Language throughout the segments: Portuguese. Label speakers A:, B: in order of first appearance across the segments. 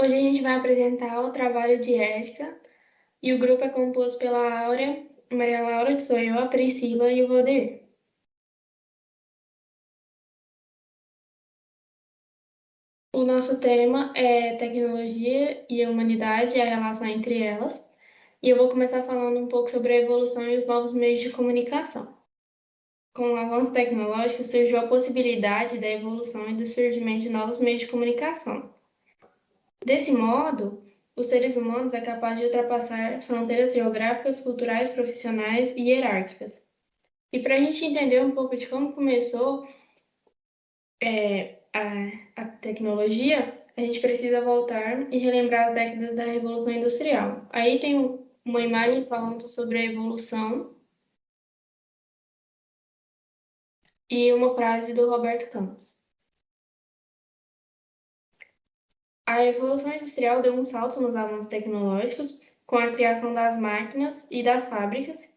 A: Hoje a gente vai apresentar o trabalho de ética e o grupo é composto pela Áurea, Maria Laura, que sou eu, a Priscila e o Valdir. O nosso tema é tecnologia e a humanidade e a relação entre elas. E eu vou começar falando um pouco sobre a evolução e os novos meios de comunicação. Com o avanço tecnológico, surgiu a possibilidade da evolução e do surgimento de novos meios de comunicação. Desse modo, os seres humanos é capaz de ultrapassar fronteiras geográficas, culturais, profissionais e hierárquicas. E para a gente entender um pouco de como começou a tecnologia, a gente precisa voltar e relembrar as décadas da Revolução Industrial. Aí tem uma imagem falando sobre a evolução e uma frase do Roberto Campos. A Revolução Industrial deu um salto nos avanços tecnológicos com a criação das máquinas e das fábricas,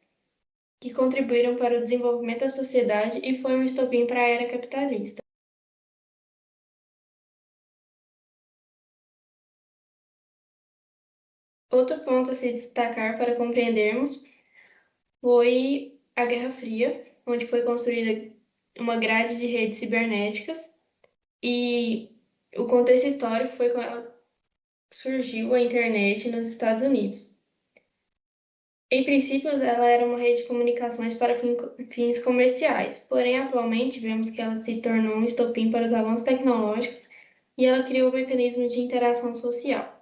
A: que contribuíram para o desenvolvimento da sociedade e foi um estopim para a era capitalista. Outro ponto a se destacar para compreendermos foi a Guerra Fria, onde foi construída uma grade de redes cibernéticas e o contexto histórico foi quando surgiu a internet nos Estados Unidos. Em princípio, ela era uma rede de comunicações para fins comerciais, porém, atualmente, vemos que ela se tornou um estopim para os avanços tecnológicos e ela criou um mecanismo de interação social.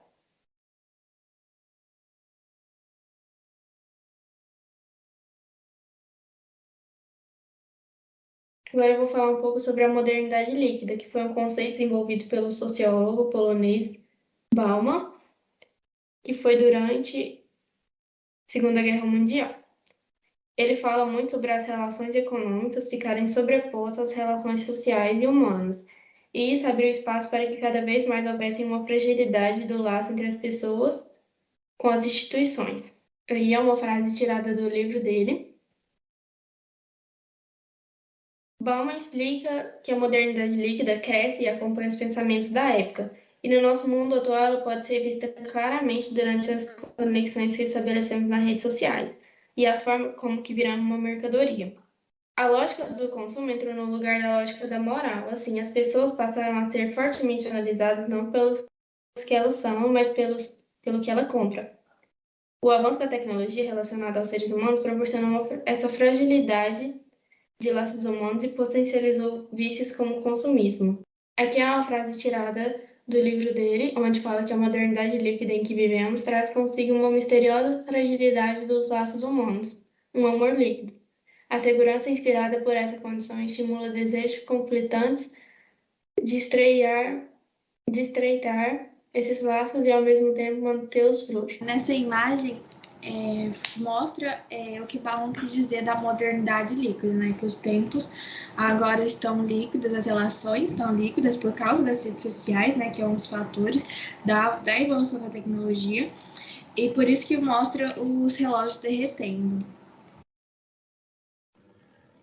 A: Agora eu vou falar um pouco sobre a modernidade líquida, que foi um conceito desenvolvido pelo sociólogo polonês Bauman, que foi durante a Segunda Guerra Mundial. Ele fala muito sobre as relações econômicas ficarem sobrepostas às relações sociais e humanas, e isso abriu espaço para que cada vez mais houvesse uma fragilidade do laço entre as pessoas com as instituições. E é uma frase tirada do livro dele. Bauman explica que a modernidade líquida cresce e acompanha os pensamentos da época, e no nosso mundo atual ela pode ser vista claramente durante as conexões que estabelecemos nas redes sociais e as formas como que viramos uma mercadoria. A lógica do consumo entrou no lugar da lógica da moral. Assim, as pessoas passaram a ser fortemente analisadas não pelos que elas são, mas pelo que ela compra. O avanço da tecnologia relacionada aos seres humanos proporcionou essa fragilidade de laços humanos e potencializou vícios como o consumismo. Aqui há uma frase tirada do livro dele, onde fala que a modernidade líquida em que vivemos traz consigo uma misteriosa fragilidade dos laços humanos, um amor líquido. A segurança inspirada por essa condição estimula desejos conflitantes de estreitar esses laços e ao mesmo tempo mantê-los frouxos.
B: Nessa imagem mostra o que Bauman quis dizer da modernidade líquida, né? Que os tempos agora estão líquidos, as relações estão líquidas por causa das redes sociais, né? Que é um dos fatores da evolução da tecnologia, e por isso que mostra os relógios derretendo.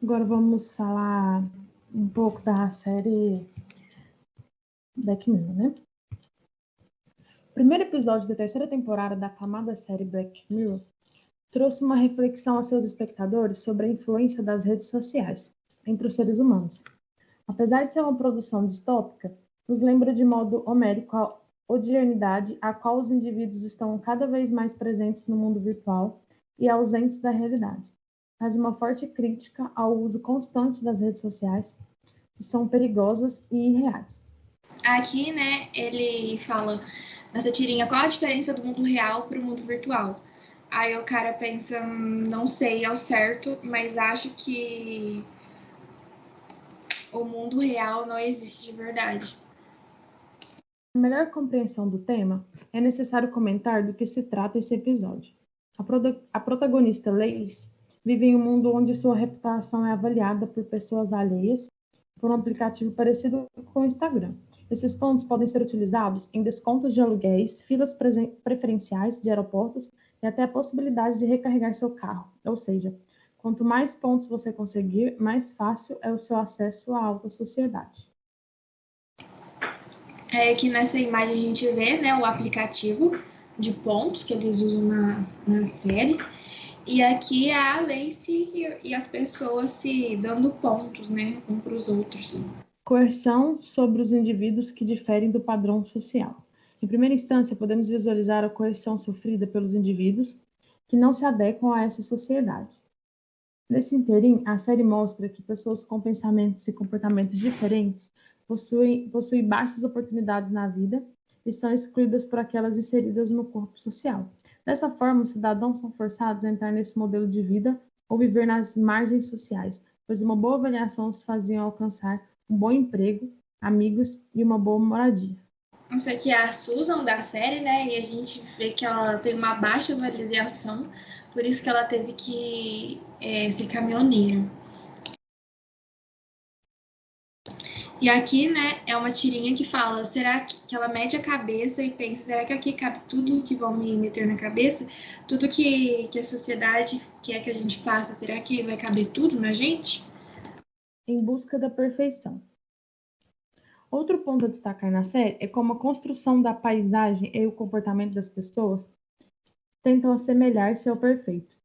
C: Agora vamos falar um pouco da série Black Mirror, né? O primeiro episódio da terceira temporada da aclamada série Black Mirror trouxe uma reflexão a seus espectadores sobre a influência das redes sociais entre os seres humanos. Apesar de ser uma produção distópica, nos lembra de modo homérico a odiernidade a qual os indivíduos estão cada vez mais presentes no mundo virtual e ausentes da realidade. Faz uma forte crítica ao uso constante das redes sociais, que são perigosas e irreais.
B: Aqui, né, ele fala nessa tirinha qual a diferença do mundo real para o mundo virtual. Aí o cara pensa, não sei ao certo, mas acho que o mundo real não existe de verdade.
C: Para melhor compreensão do tema, é necessário comentar do que se trata esse episódio. A protagonista Lace vive em um mundo onde sua reputação é avaliada por pessoas alheias por um aplicativo parecido com o Instagram. Esses pontos podem ser utilizados em descontos de aluguéis, filas preferenciais de aeroportos e até a possibilidade de recarregar seu carro. Ou seja, quanto mais pontos você conseguir, mais fácil é o seu acesso à alta sociedade.
B: Aqui nessa imagem a gente vê, né, o aplicativo de pontos que eles usam na série. E aqui é a Lacey e as pessoas se dando pontos, né, um para os outros.
C: Coerção sobre os indivíduos que diferem do padrão social. Em primeira instância, podemos visualizar a coerção sofrida pelos indivíduos que não se adequam a essa sociedade. Nesse ínterim, a série mostra que pessoas com pensamentos e comportamentos diferentes possuem baixas oportunidades na vida e são excluídas por aquelas inseridas no corpo social. Dessa forma, os cidadãos são forçados a entrar nesse modelo de vida ou viver nas margens sociais, pois uma boa avaliação os fazia alcançar um bom emprego, amigos e uma boa moradia.
B: Essa aqui é a Susan da série, né? E a gente vê que ela tem uma baixa avaliação, por isso que ela teve que ser caminhoneira. E aqui, né, é uma tirinha que fala, será que ela mede a cabeça e pensa, será que aqui cabe tudo que vão me meter na cabeça? Tudo que a sociedade quer que a gente faça, será que vai caber tudo na gente?
C: Em busca da perfeição. Outro ponto a destacar na série é como a construção da paisagem e o comportamento das pessoas tentam assemelhar-se ao perfeito.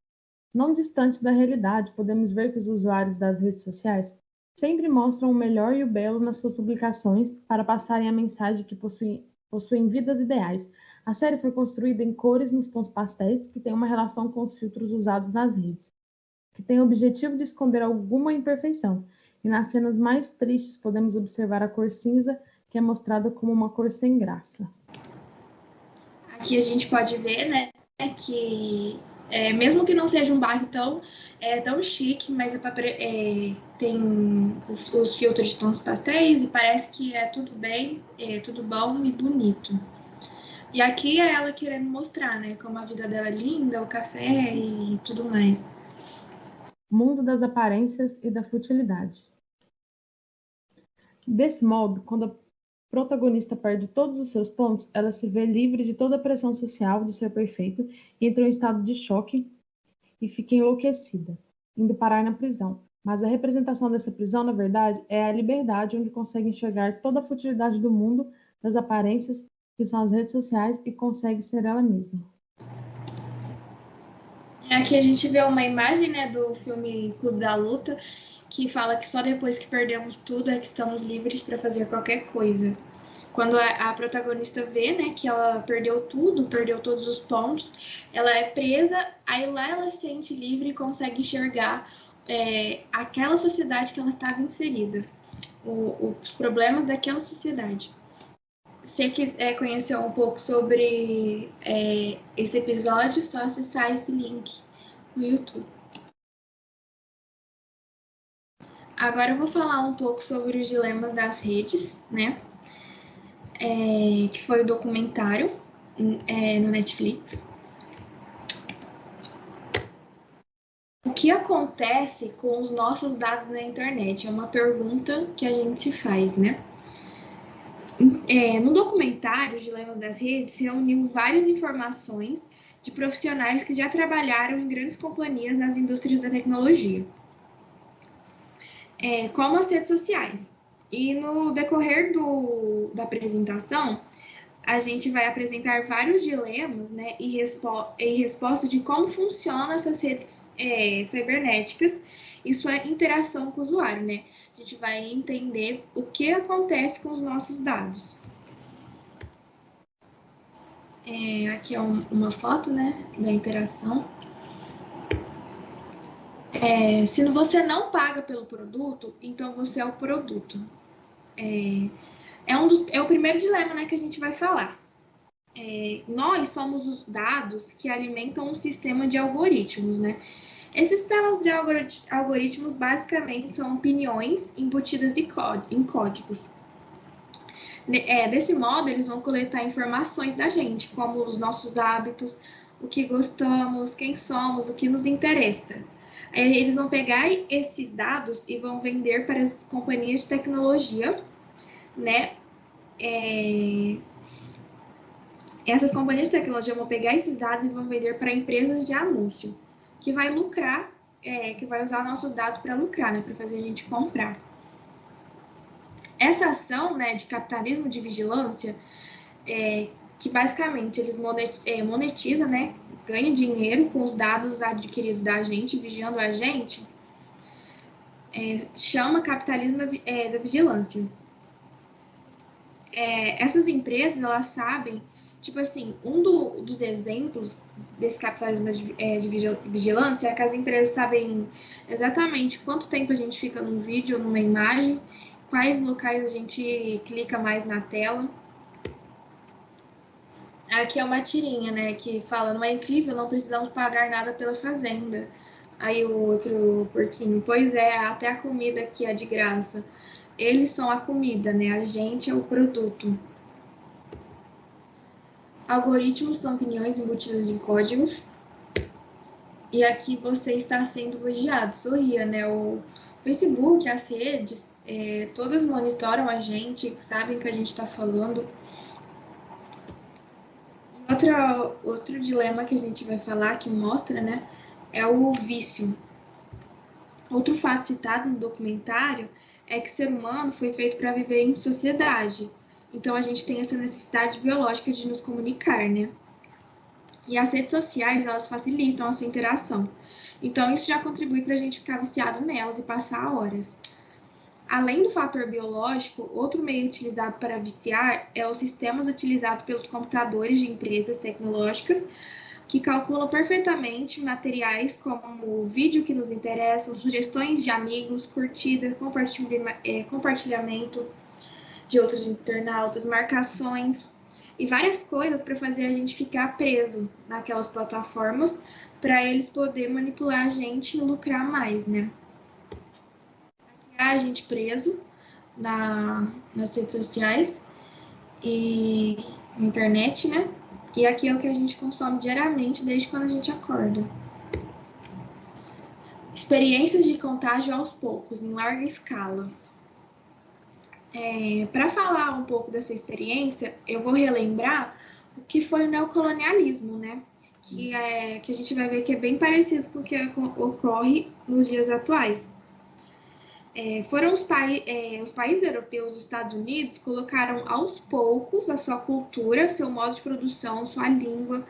C: Não distante da realidade, podemos ver que os usuários das redes sociais sempre mostram o melhor e o belo nas suas publicações para passarem a mensagem que possuem vidas ideais. A série foi construída em cores nos tons pastéis, que tem uma relação com os filtros usados nas redes, que tem o objetivo de esconder alguma imperfeição. E nas cenas mais tristes podemos observar a cor cinza, que é mostrada como uma cor sem graça.
B: Aqui a gente pode ver, né, que mesmo que não seja um bairro tão chique, mas tem os filtros de tons pastéis e parece que é tudo bem, tudo bom e bonito. E aqui é ela querendo mostrar, né, como a vida dela é linda, o café e tudo mais.
C: Mundo das aparências e da futilidade. Desse modo, quando a protagonista perde todos os seus pontos, ela se vê livre de toda a pressão social de ser perfeito e entra em um estado de choque e fica enlouquecida, indo parar na prisão. Mas a representação dessa prisão, na verdade, é a liberdade, onde consegue enxergar toda a futilidade do mundo, das aparências, que são as redes sociais, e consegue ser ela mesma.
B: Aqui a gente vê uma imagem, né, do filme Clube da Luta, que fala que só depois que perdemos tudo é que estamos livres para fazer qualquer coisa. Quando a protagonista vê, né, que ela perdeu tudo, perdeu todos os pontos, ela é presa, aí lá ela se sente livre e consegue enxergar aquela sociedade que ela estava inserida, os problemas daquela sociedade. Se você quiser conhecer um pouco sobre esse episódio, é só acessar esse link no YouTube. Agora eu vou falar um pouco sobre os dilemas das redes, né? Que foi o documentário no Netflix. O que acontece com os nossos dados na internet? É uma pergunta que a gente se faz, né? No documentário, Os Dilemas das Redes, reuniu várias informações de profissionais que já trabalharam em grandes companhias nas indústrias da tecnologia, como as redes sociais. E no decorrer da apresentação, a gente vai apresentar vários dilemas, né, e respostas de como funcionam essas redes cibernéticas e sua interação com o usuário, né? A gente vai entender o que acontece com os nossos dados. Aqui é uma foto, né, da interação. Se você não paga pelo produto, então você é o produto. É o primeiro dilema, né, que a gente vai falar. Nós somos os dados que alimentam um sistema de algoritmos, né? Esses sistemas de algoritmos basicamente são opiniões embutidas em códigos. Desse modo, eles vão coletar informações da gente, como os nossos hábitos, o que gostamos, quem somos, o que nos interessa. Eles vão pegar esses dados e vão vender para as companhias de tecnologia, né? Essas companhias de tecnologia vão pegar esses dados e vão vender para empresas de anúncio, que vai lucrar, que vai usar nossos dados para lucrar, né? Para fazer a gente comprar. Essa ação, né, de capitalismo de vigilância, que basicamente eles monetizam, né, ganha dinheiro com os dados adquiridos da gente, vigiando a gente, chama capitalismo da vigilância. Essas empresas, elas sabem, tipo assim, dos exemplos desse capitalismo de vigilância é que as empresas sabem exatamente quanto tempo a gente fica num vídeo ou numa imagem, quais locais a gente clica mais na tela. Aqui é uma tirinha, né, que fala, não é incrível, não precisamos pagar nada pela fazenda. Aí o outro porquinho, pois é, até a comida aqui é de graça. Eles são a comida, né, a gente é o produto. Algoritmos são opiniões embutidas em códigos. E aqui você está sendo vigiado, sorria, né, o Facebook, as redes, todas monitoram a gente, sabem o que a gente está falando. Outro dilema que a gente vai falar, que mostra, né, é o vício. Outro fato citado no documentário é que o ser humano foi feito para viver em sociedade. Então, a gente tem essa necessidade biológica de nos comunicar, né? E as redes sociais, elas facilitam essa interação. Então, isso já contribui para a gente ficar viciado nelas e passar horas. Além do fator biológico, outro meio utilizado para viciar é os sistemas utilizados pelos computadores de empresas tecnológicas que calculam perfeitamente materiais como o vídeo que nos interessa, sugestões de amigos, curtida, compartilhamento de outros internautas, marcações e várias coisas para fazer a gente ficar preso naquelas plataformas para eles poderem manipular a gente e lucrar mais, né? A gente preso nas redes sociais e na internet, né? E aqui é o que a gente consome diariamente desde quando a gente acorda. Experiências de contágio aos poucos, em larga escala. Para falar um pouco dessa experiência, eu vou relembrar o que foi o neocolonialismo, né? Que a gente vai ver que é bem parecido com o que ocorre nos dias atuais. Foram os países europeus, os Estados Unidos, colocaram aos poucos a sua cultura, seu modo de produção, sua língua,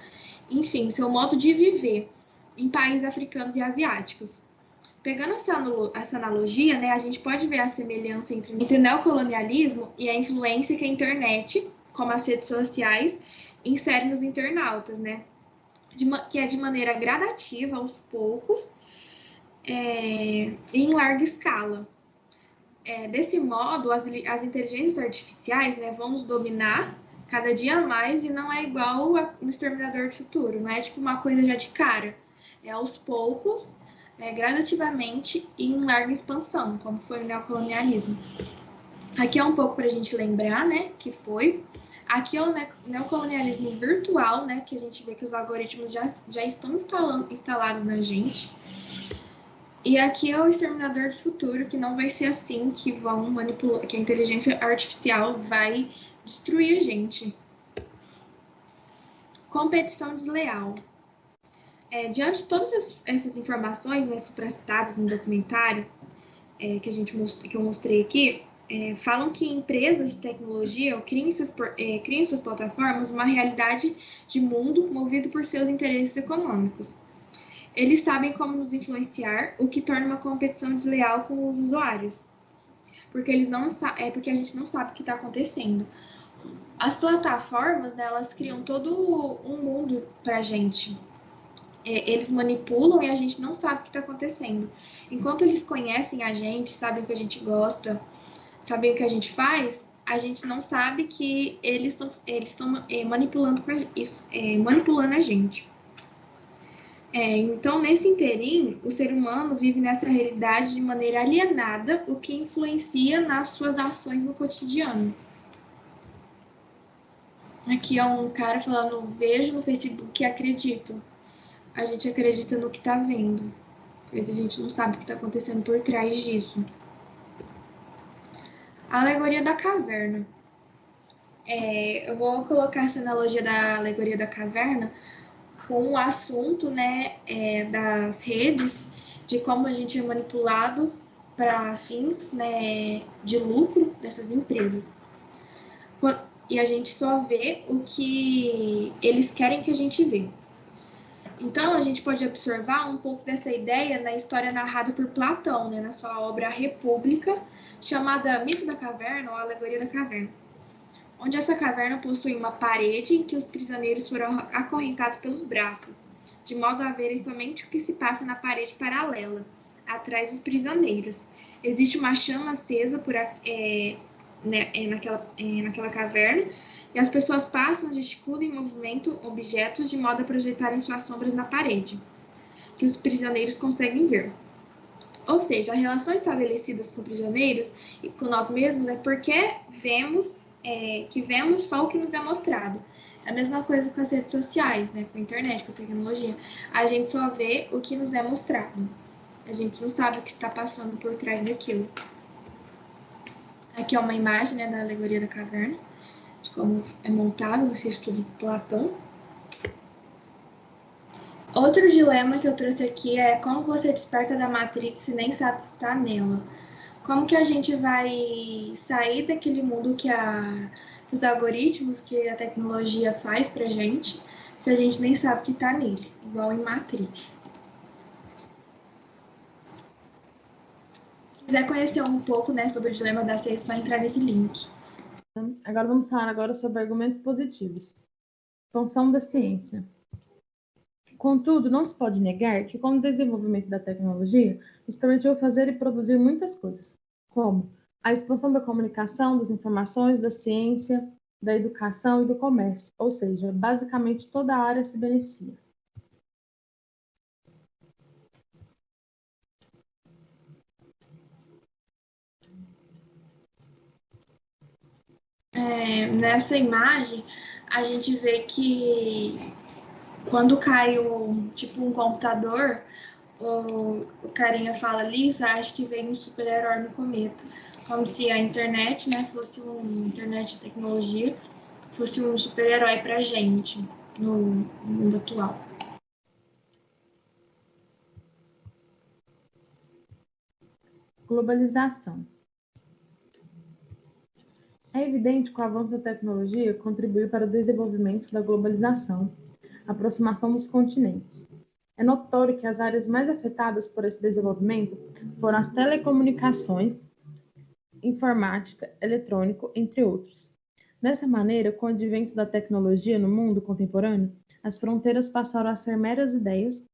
B: enfim, seu modo de viver em países africanos e asiáticos. Pegando essa analogia, né, a gente pode ver a semelhança entre o neocolonialismo e a influência que a internet, como as redes sociais, insere nos internautas, né? Que é de maneira gradativa, aos poucos, e em larga escala. Desse modo, as inteligências artificiais, né, vão nos dominar cada dia mais e não é igual no Exterminador do Futuro, não é tipo uma coisa já de cara. É aos poucos, gradativamente e em larga expansão, como foi o neocolonialismo. Aqui é um pouco para a gente lembrar, né, que foi. Aqui é o neocolonialismo virtual, né, que a gente vê que os algoritmos já estão instalados na gente. E aqui é o Exterminador do Futuro, que não vai ser assim que vão manipular, que a inteligência artificial vai destruir a gente. Competição desleal. Diante de todas essas informações, né, supracitadas no documentário que eu mostrei aqui, falam que empresas de tecnologia criem suas plataformas uma realidade de mundo movido por seus interesses econômicos. Eles sabem como nos influenciar, o que torna uma competição desleal com os usuários. Porque a gente não sabe o que está acontecendo. As plataformas, né, elas criam todo um mundo para a gente. Eles manipulam e a gente não sabe o que está acontecendo. Enquanto eles conhecem a gente, sabem o que a gente gosta, sabem o que a gente faz, a gente não sabe que eles estão manipulando manipulando a gente. Então, nesse interim, o ser humano vive nessa realidade de maneira alienada, o que influencia nas suas ações no cotidiano. Aqui é um cara falando, vejo no Facebook e acredito. A gente acredita no que está vendo, mas a gente não sabe o que está acontecendo por trás disso. A alegoria da caverna. Eu vou colocar essa analogia da alegoria da caverna com o assunto, né, das redes, de como a gente é manipulado para fins, né, de lucro dessas empresas. E a gente só vê o que eles querem que a gente vê. Então, a gente pode observar um pouco dessa ideia na história narrada por Platão, né, na sua obra A República, chamada Mito da Caverna ou Alegoria da Caverna, onde essa caverna possui uma parede em que os prisioneiros foram acorrentados pelos braços, de modo a verem somente o que se passa na parede paralela, atrás dos prisioneiros. Existe uma chama acesa naquela caverna, e as pessoas passam, gesticulam e movimentam objetos de modo a projetarem suas sombras na parede, que os prisioneiros conseguem ver. Ou seja, a relação estabelecida com prisioneiros e com nós mesmos é porque vemos só o que nos é mostrado. É a mesma coisa com as redes sociais, né? Com a internet, com a tecnologia. A gente só vê o que nos é mostrado. A gente não sabe o que está passando por trás daquilo. Aqui é uma imagem, né, da alegoria da caverna, de como é montado esse estudo de Platão. Outro dilema que eu trouxe aqui é como você desperta da Matrix e nem sabe que está nela. Como que a gente vai sair daquele mundo que os algoritmos, que a tecnologia faz pra gente, se a gente nem sabe que está nele, igual em Matrix. Se quiser conhecer um pouco, né, sobre o dilema da seita, é só entrar nesse link.
C: Agora vamos falar sobre argumentos positivos. Função da ciência. Contudo, não se pode negar que, com o desenvolvimento da tecnologia, nos permitiu fazer e produzir muitas coisas, como a expansão da comunicação, das informações, da ciência, da educação e do comércio, ou seja, basicamente toda a área se beneficia.
B: Nessa imagem, a gente vê que quando cai um computador, o carinha fala ali, acho que vem um super-herói no cometa. Como se a internet, né, fosse internet de tecnologia, fosse um super-herói pra gente no mundo atual.
C: Globalização. É evidente que o avanço da tecnologia contribuiu para o desenvolvimento da globalização, a aproximação dos continentes. É notório que as áreas mais afetadas por esse desenvolvimento foram as telecomunicações, informática, eletrônico, entre outros. Dessa maneira, com o advento da tecnologia no mundo contemporâneo, as fronteiras passaram a ser meras ideias,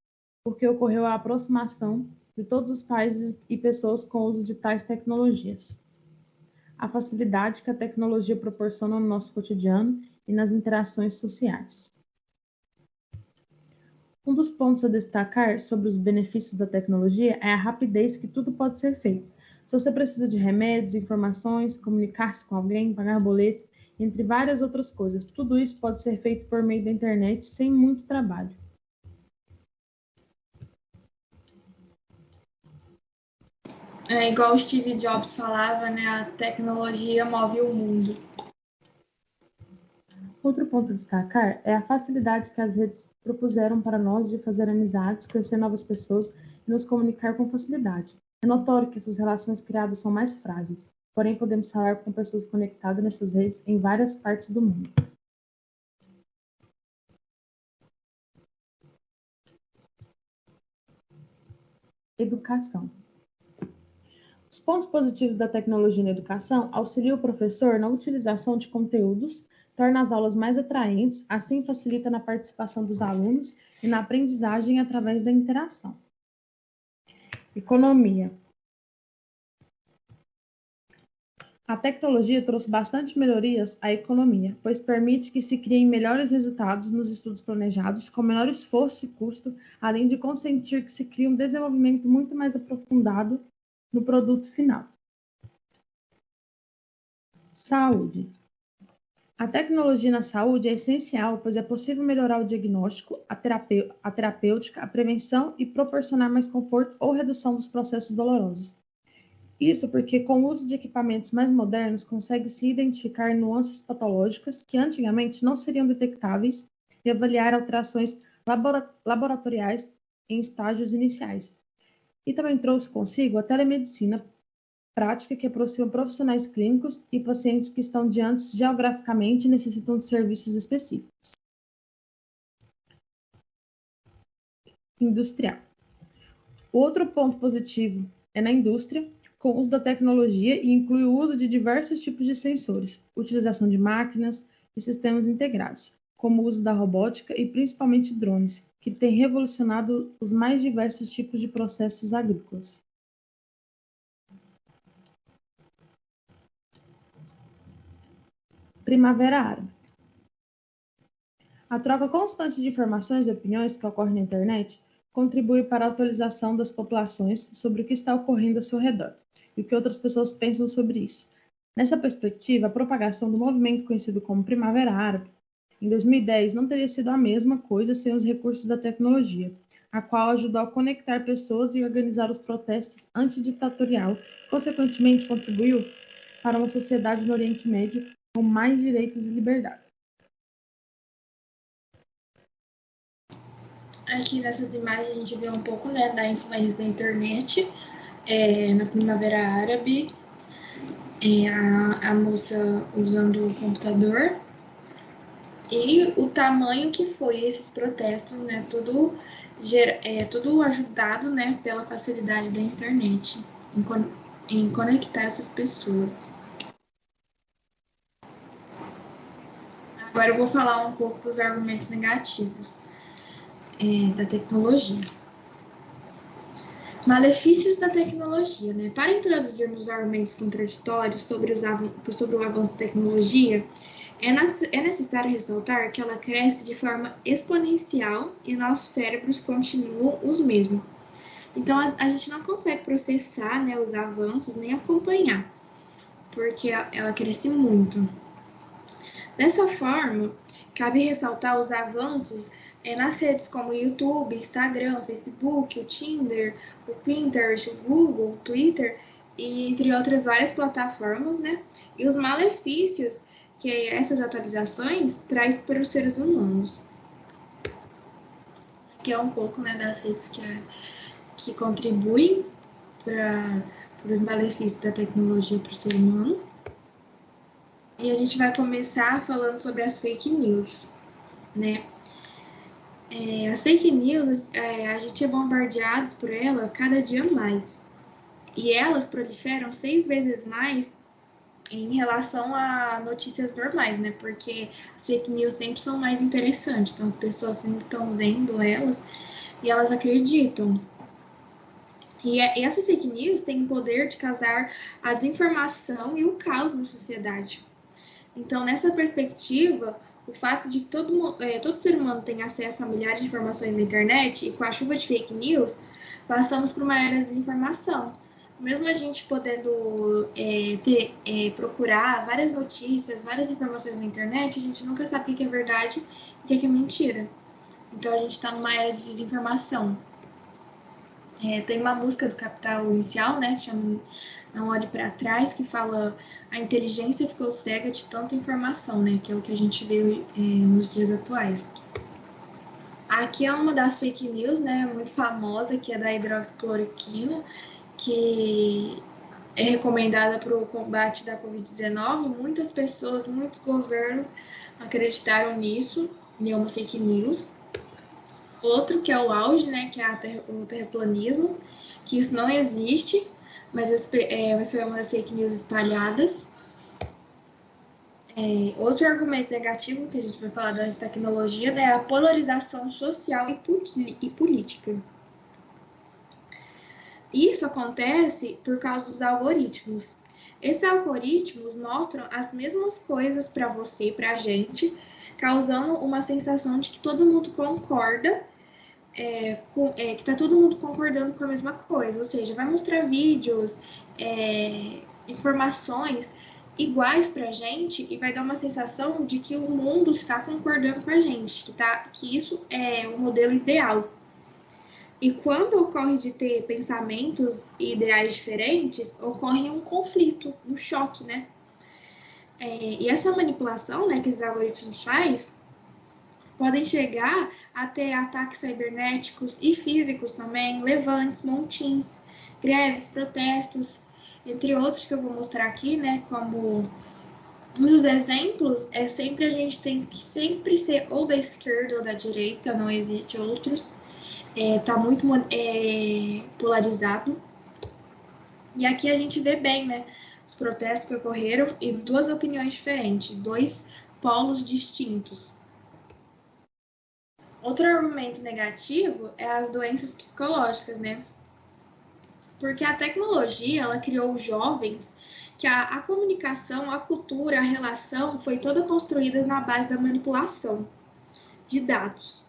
C: porque ocorreu a aproximação de todos os países e pessoas com o uso de tais tecnologias. A facilidade que a tecnologia proporciona no nosso cotidiano e nas interações sociais. Um dos pontos a destacar sobre os benefícios da tecnologia é a rapidez que tudo pode ser feito. Se você precisa de remédios, informações, comunicar-se com alguém, pagar boleto, entre várias outras coisas, tudo isso pode ser feito por meio da internet sem muito trabalho.
B: É igual o Steve Jobs falava, né? A tecnologia move o mundo.
C: Outro ponto a destacar é a facilidade que as redes propuseram para nós de fazer amizades, conhecer novas pessoas e nos comunicar com facilidade. É notório que essas relações criadas são mais frágeis, porém podemos falar com pessoas conectadas nessas redes em várias partes do mundo. Educação. Os pontos positivos da tecnologia na educação auxiliam o professor na utilização de conteúdos, torna as aulas mais atraentes, assim facilita na participação dos alunos e na aprendizagem através da interação. Economia. A tecnologia trouxe bastante melhorias à economia, pois permite que se criem melhores resultados nos estudos planejados, com menor esforço e custo, além de consentir que se crie um desenvolvimento muito mais aprofundado no produto final. Saúde. A tecnologia na saúde é essencial, pois é possível melhorar o diagnóstico, a terapêutica, a prevenção e proporcionar mais conforto ou redução dos processos dolorosos. Isso porque, com o uso de equipamentos mais modernos, consegue-se identificar nuances patológicas que antigamente não seriam detectáveis e avaliar alterações laboratoriais em estágios iniciais. e também trouxe consigo a telemedicina prática que aproxima profissionais clínicos e pacientes que estão distantes geograficamente e necessitam de serviços específicos. Industrial. Outro ponto positivo é na indústria, com o uso da tecnologia e inclui o uso de diversos tipos de sensores, utilização de máquinas e sistemas integrados, como o uso da robótica e principalmente drones, que tem revolucionado os mais diversos tipos de processos agrícolas. Primavera Árabe. A troca constante de informações e opiniões que ocorre na internet contribui para a atualização das populações sobre o que está ocorrendo ao seu redor e o que outras pessoas pensam sobre isso. Nessa perspectiva, a propagação do movimento conhecido como Primavera Árabe, em 2010, não teria sido a mesma coisa sem os recursos da tecnologia, a qual ajudou a conectar pessoas e organizar os protestos antiditatorial, consequentemente contribuiu para uma sociedade no Oriente Médio com mais direitos e liberdades.
B: Aqui nessas imagens a gente vê um pouco, né, da influência da internet na Primavera Árabe, a moça usando o computador e o tamanho que foi esses protestos, né, tudo ajudado, né, pela facilidade da internet em conectar essas pessoas. Agora eu vou falar um pouco dos argumentos negativos da tecnologia. Malefícios da tecnologia, né? Para introduzirmos argumentos contraditórios sobre o avanço da tecnologia, é necessário ressaltar que ela cresce de forma exponencial e nossos cérebros continuam os mesmos. Então, a gente não consegue processar, né, os avanços nem acompanhar, porque ela cresce muito. Dessa forma, cabe ressaltar os avanços nas redes como o YouTube, Instagram, Facebook, o Tinder, o Pinterest, o Google, o Twitter, e entre outras várias plataformas, né? E os malefícios que essas atualizações traz para os seres humanos. Que é um pouco, né, das redes que contribuem para os malefícios da tecnologia para o ser humano. E a gente vai começar falando sobre as fake news, né? As fake news, a gente é bombardeado por ela cada dia mais. E elas proliferam 6 vezes mais em relação a notícias normais, né? Porque as fake news sempre são mais interessantes. Então, as pessoas sempre estão vendo elas e elas acreditam. E essas fake news têm o poder de causar a desinformação e o caos na sociedade. Então, nessa perspectiva, o fato de que todo ser humano tem acesso a milhares de informações na internet e com a chuva de fake news, passamos por uma era de desinformação. Mesmo a gente podendo procurar várias notícias, várias informações na internet, a gente nunca sabe o que é verdade e o que é mentira. Então, a gente está numa era de desinformação. Tem uma música do Capital Inicial, né, que chama Não Olhe para Trás, que fala a inteligência ficou cega de tanta informação, né, que é o que a gente vê nos dias atuais. Aqui é uma das fake news, né, muito famosa, que é da hidroxicloroquina, que é recomendada para o combate da Covid-19. Muitas pessoas, muitos governos acreditaram nisso, em uma fake news. Outro que é o auge, né, que é o terraplanismo, que isso não existe, mas isso é uma das fake news espalhadas. Outro argumento negativo que a gente vai falar da tecnologia, né, é a polarização social e política. Isso acontece por causa dos algoritmos. Esses algoritmos mostram as mesmas coisas para você e para a gente, causando uma sensação de que todo mundo concorda, que está todo mundo concordando com a mesma coisa. Ou seja, vai mostrar vídeos, informações iguais para a gente e vai dar uma sensação de que o mundo está concordando com a gente, que isso é o modelo ideal. E quando ocorre de ter pensamentos e ideais diferentes, ocorre um conflito, um choque, né? E essa manipulação, né, que esses algoritmos fazem, podem chegar a ter ataques cibernéticos e físicos também, levantes, montins, greves, protestos, entre outros que eu vou mostrar aqui, né, como um dos exemplos é sempre a gente tem que sempre ser ou da esquerda ou da direita, não existe outros, tá muito polarizado. E aqui a gente vê bem, né, os protestos que ocorreram e duas opiniões diferentes, dois polos distintos. Outro argumento negativo é as doenças psicológicas, né? Porque a tecnologia, ela criou jovens que a comunicação, a cultura, a relação foi toda construída na base da manipulação de dados.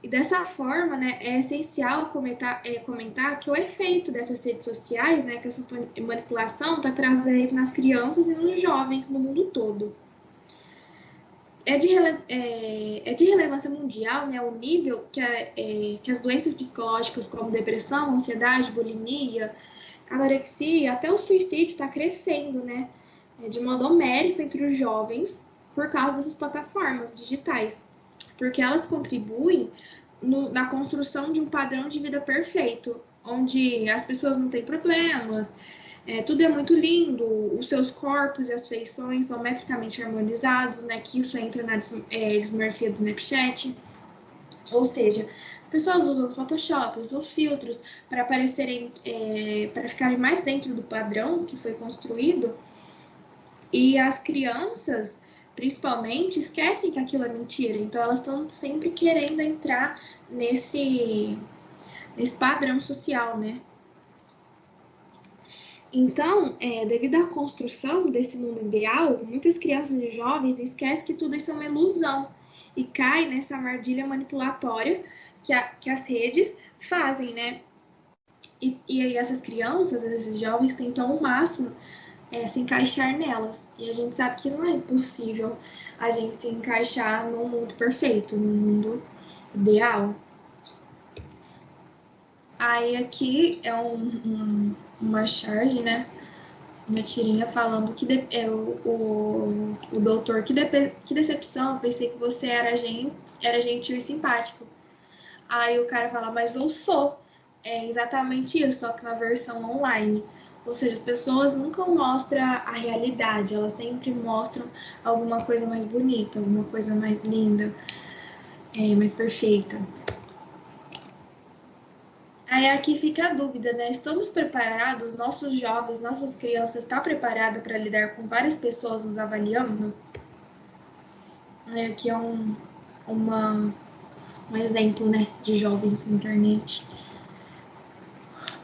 B: E dessa forma, né, é essencial comentar que o efeito dessas redes sociais, né, que essa manipulação está trazendo nas crianças e nos jovens no mundo todo. É de relevância mundial, né, o nível que as doenças psicológicas como depressão, ansiedade, bulimia, anorexia, até o suicídio está crescendo, né, de modo homérico entre os jovens por causa dessas plataformas digitais, porque elas contribuem na construção de um padrão de vida perfeito, onde as pessoas não têm problemas, tudo é muito lindo, os seus corpos e as feições são metricamente harmonizados, né? Que isso entra na dismorfia do Snapchat. Ou seja, as pessoas usam Photoshop, usam filtros para aparecerem, para ficarem mais dentro do padrão que foi construído. E as crianças, principalmente, esquecem que aquilo é mentira. Então, elas estão sempre querendo entrar nesse padrão social, né? Então, devido à construção desse mundo ideal, muitas crianças e jovens esquecem que tudo isso é uma ilusão e caem nessa armadilha manipulatória que as redes fazem, né? E essas crianças, esses jovens tentam ao máximo se encaixar nelas. E a gente sabe que não é possível a gente se encaixar num mundo perfeito, num mundo ideal. Aí aqui é uma charge, né? Uma tirinha falando que o doutor, que decepção, pensei que você era gentil e simpático. Aí o cara fala, mas eu sou. É exatamente isso, só que na versão online. Ou seja, as pessoas nunca mostram a realidade, elas sempre mostram alguma coisa mais bonita, alguma coisa mais linda, mais perfeita. Aí aqui fica a dúvida, né? Estamos preparados? Nossos jovens, nossas crianças estão preparadas para lidar com várias pessoas nos avaliando? Aqui é um exemplo, né, de jovens na internet.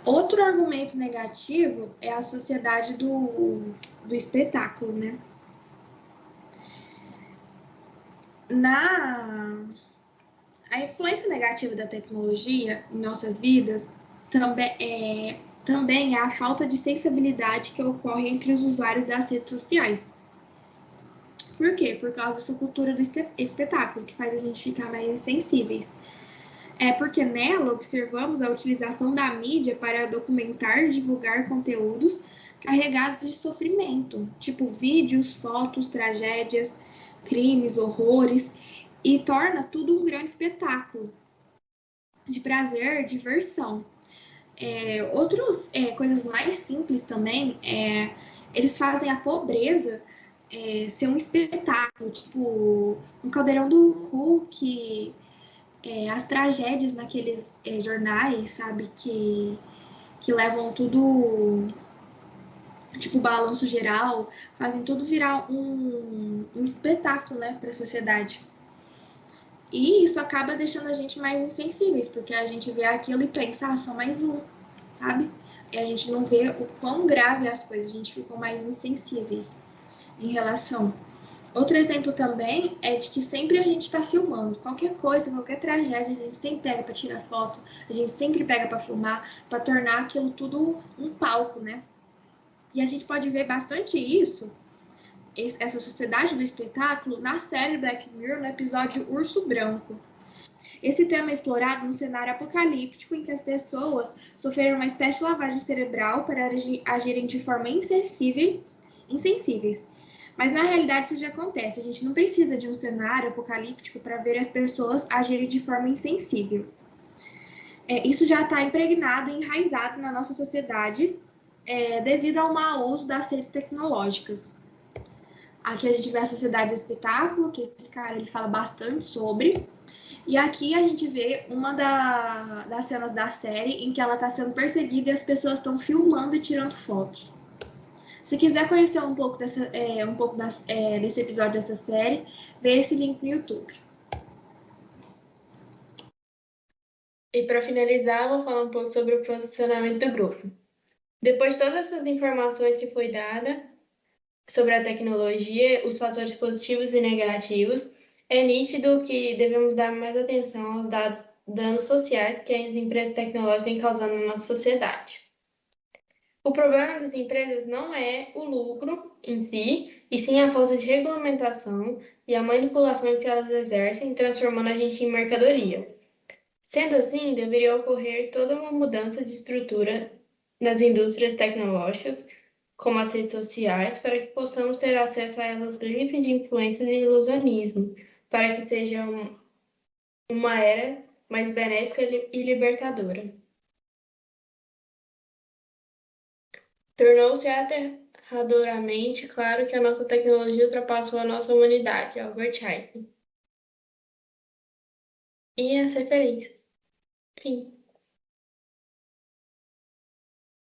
B: Outro argumento negativo é a sociedade do espetáculo, né? A influência negativa da tecnologia em nossas vidas também é a falta de sensibilidade que ocorre entre os usuários das redes sociais. Por quê? Por causa dessa cultura do espetáculo, que faz a gente ficar mais sensíveis. Porque nela observamos a utilização da mídia para documentar e divulgar conteúdos carregados de sofrimento, tipo vídeos, fotos, tragédias, crimes, horrores, e torna tudo um grande espetáculo de prazer, diversão. Outras coisas mais simples também, eles fazem a pobreza ser um espetáculo, tipo um caldeirão do Hulk, as tragédias naqueles jornais, sabe, que levam tudo, tipo balanço geral, fazem tudo virar um espetáculo, né, para a sociedade. E isso acaba deixando a gente mais insensíveis, porque a gente vê aquilo e pensa, só mais um, sabe? E a gente não vê o quão grave é as coisas, a gente fica mais insensíveis em relação. Outro exemplo também é de que sempre a gente está filmando. Qualquer coisa, qualquer tragédia, a gente sempre pega para tirar foto, a gente sempre pega para filmar, para tornar aquilo tudo um palco, né? E a gente pode ver bastante isso, essa sociedade do espetáculo, na série Black Mirror, no episódio Urso Branco. Esse tema é explorado num cenário apocalíptico em que as pessoas sofreram uma espécie de lavagem cerebral para agirem de forma insensíveis, Mas na realidade isso já acontece. A gente não precisa de um cenário apocalíptico para ver as pessoas agirem de forma insensível. Isso já está impregnado e enraizado na nossa sociedade devido ao mau uso das redes tecnológicas. Aqui a gente vê a sociedade do espetáculo, que esse cara ele fala bastante sobre. E aqui a gente vê uma das cenas da série em que ela está sendo perseguida e as pessoas estão filmando e tirando fotos. Se quiser conhecer um pouco desse episódio dessa série, vê esse link no YouTube.
A: E para finalizar, vou falar um pouco sobre o posicionamento do grupo. Depois de todas essas informações que foi dada sobre a tecnologia, os fatores positivos e negativos, é nítido que devemos dar mais atenção aos danos sociais que as empresas tecnológicas vêm causando na nossa sociedade. O problema das empresas não é o lucro em si, e sim a falta de regulamentação e a manipulação que elas exercem, transformando a gente em mercadoria. Sendo assim, deveria ocorrer toda uma mudança de estrutura nas indústrias tecnológicas, como as redes sociais, para que possamos ter acesso a elas livre de influências e ilusionismo, para que seja uma era mais benéfica e libertadora. Tornou-se aterradoramente claro que a nossa tecnologia ultrapassou a nossa humanidade, Albert Einstein. E as referências. Fim.